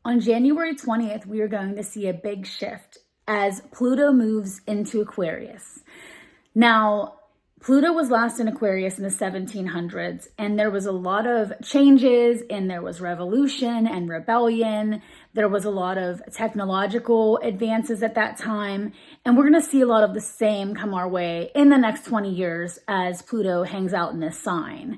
On January 20th, we are going to see a big shift as Pluto moves into Aquarius. Now, Pluto was last in Aquarius in the 1700s, and there was a lot of changes, and there was revolution and rebellion. There was a lot of technological advances at that time, and we're going to see a lot of the same come our way in the next 20 years as Pluto hangs out in this sign.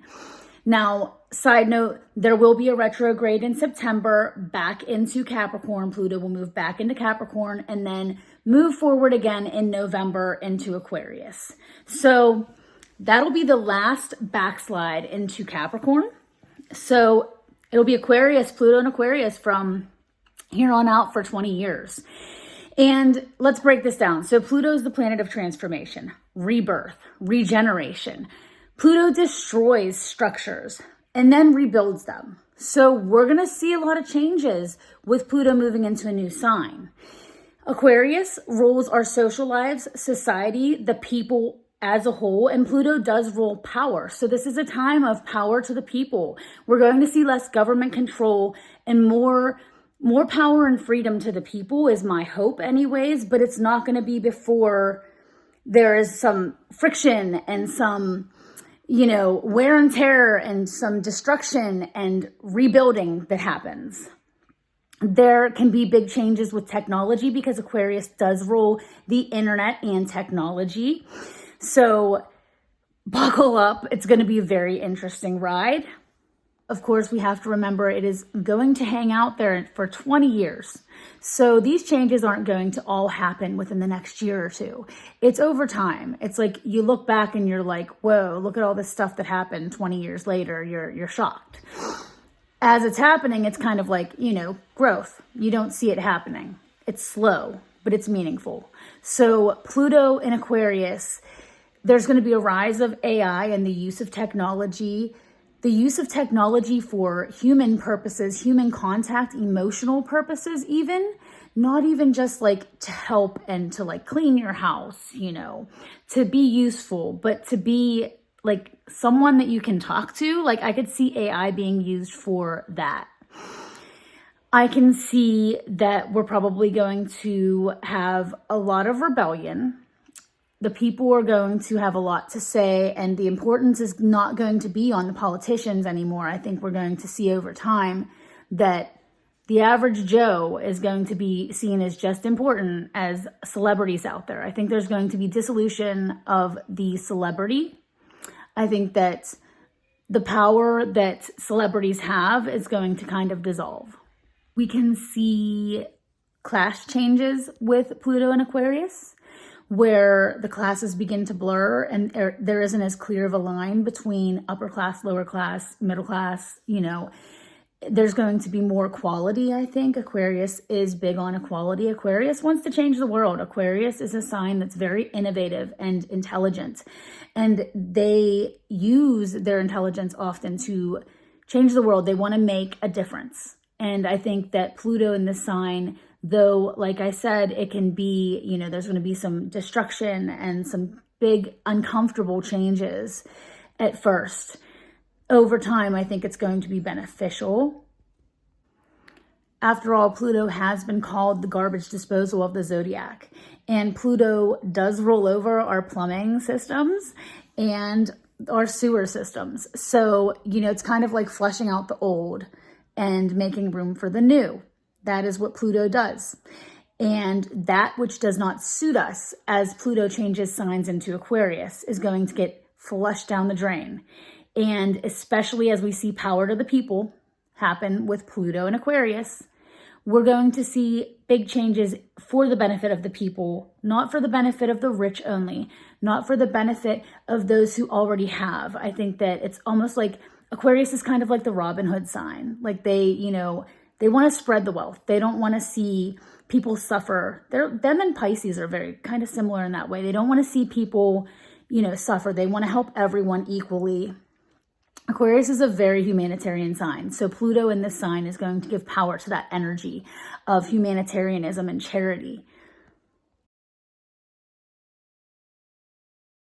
Now, side note, there will be a retrograde in September back into Capricorn. Pluto will move back into Capricorn and then move forward again in November into Aquarius. So that'll be the last backslide into Capricorn. So it'll be Aquarius, Pluto and Aquarius from here on out for 20 years. And let's break this down. So Pluto is the planet of transformation, rebirth, regeneration. Pluto destroys structures and then rebuilds them. So we're going to see a lot of changes with Pluto moving into a new sign. Aquarius rules our social lives, society, the people as a whole, and Pluto does rule power. So this is a time of power to the people. We're going to see less government control and more power and freedom to the people is my hope anyways, but it's not going to be before there is some friction and some wear and tear and some destruction and rebuilding that happens. There can be big changes with technology because Aquarius does rule the internet and technology. So buckle up. It's going to be a very interesting ride. Of course, we have to remember it is going to hang out there for 20 years. So these changes aren't going to all happen within the next year or two. It's over time. It's like you look back and you're like, whoa, look at all this stuff that happened 20 years later. You're shocked. As it's happening, it's kind of like, growth. You don't see it happening. It's slow, but it's meaningful. So Pluto in Aquarius, there's going to be a rise of AI and the use of technology. The use of technology for human purposes, human contact, emotional purposes even, not even just like to help and to like clean your house, to be useful, but to be like someone that you can talk to. Like I could see AI being used for that. I can see that we're probably going to have a lot of rebellion. The people are going to have a lot to say, and the importance is not going to be on the politicians anymore. I think we're going to see over time that the average Joe is going to be seen as just important as celebrities out there. I think there's going to be dissolution of the celebrity. I think that the power that celebrities have is going to kind of dissolve. We can see class changes with Pluto and Aquarius, where the classes begin to blur and there isn't as clear of a line between upper class, lower class, middle class. There's going to be more equality, I think. Aquarius is big on equality. Aquarius wants to change the world. Aquarius is a sign that's very innovative and intelligent, and they use their intelligence often to change the world. They want to make a difference. And I think that Pluto in this sign, though, like I said, it can be, there's going to be some destruction and some big uncomfortable changes at first. Over time, I think it's going to be beneficial. After all, Pluto has been called the garbage disposal of the zodiac. And Pluto does roll over our plumbing systems and our sewer systems. So, it's kind of like flushing out the old and making room for the new. That is what Pluto does. And that which does not suit us as Pluto changes signs into Aquarius is going to get flushed down the drain. And especially as we see power to the people happen with Pluto and Aquarius, we're going to see big changes for the benefit of the people, not for the benefit of the rich only, not for the benefit of those who already have. I think that it's almost like Aquarius is kind of like the Robin Hood sign. Like they want to spread the wealth. They don't want to see people suffer. Them and Pisces are very kind of similar in that way. They don't want to see people, suffer. They want to help everyone equally. Aquarius is a very humanitarian sign. So Pluto in this sign is going to give power to that energy of humanitarianism and charity.